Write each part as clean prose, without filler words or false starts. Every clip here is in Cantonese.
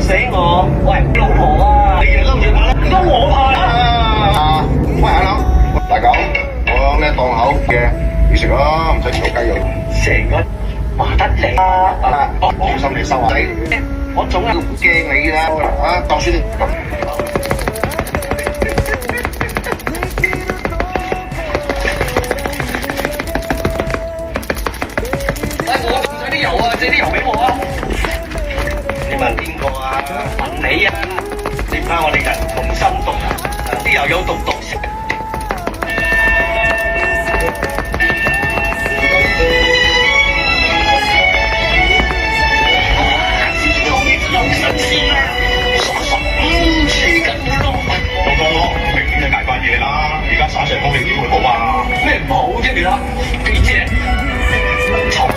死我！喂，老婆啊，你又嬲住我啦，都我怕啊！喂，阿林，大狗，我呢檔口嘅，你食啦，唔使炒雞肉。成個麻得你啊！小心你收下仔，我總係驚你啦！啊，當孫。借啲油啊！借啲油俾我啊！你問邊個啊？問你啊！你唔怕我哋人同心毒啊？啲油有毒毒死。有神仙啊！傻黐緊我咯！哥哥，明顯係捱翻夜啦，而家耍成風，你點會好啊？咩唔好啫？你啦，幾隻臭！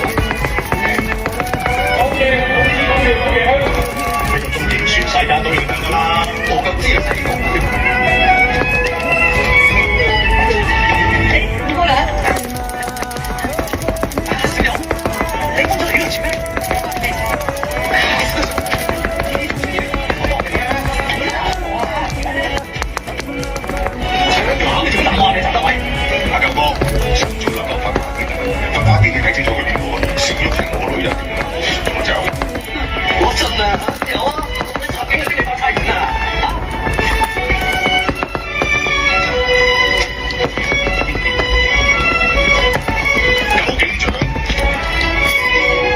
你個中意全世界都認得㗎啦，我咁知啊死我！你過嚟啊！小友，你工作喺度做咩？阿九哥，想做立個發發啲嘅睇清楚佢邊個，小玉係我女人，我就我真啊，有啊，我查緊啲你發差錢啊！有警長，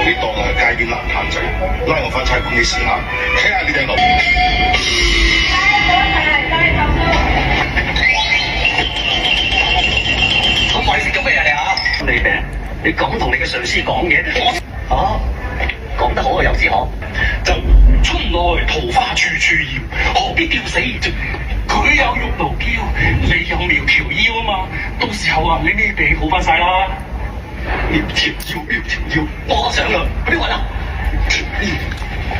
你當我係街邊爛攤仔，拉我翻差館你試下，睇下你哋諗。咁喂，食咗咩啊你啊？你病？你咁同你嘅上司講嘢，我講得好啊，尤志可。就春來桃花處處艷，何必吊死而終？佢有玉爐嬌，你有苗條腰啊嘛。到時候啊，你呢病好翻晒啦。苗條腰，苗條腰，我想啊，去邊揾啊？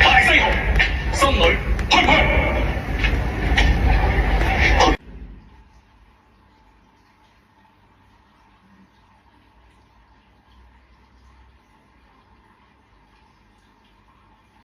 大西豪，新女。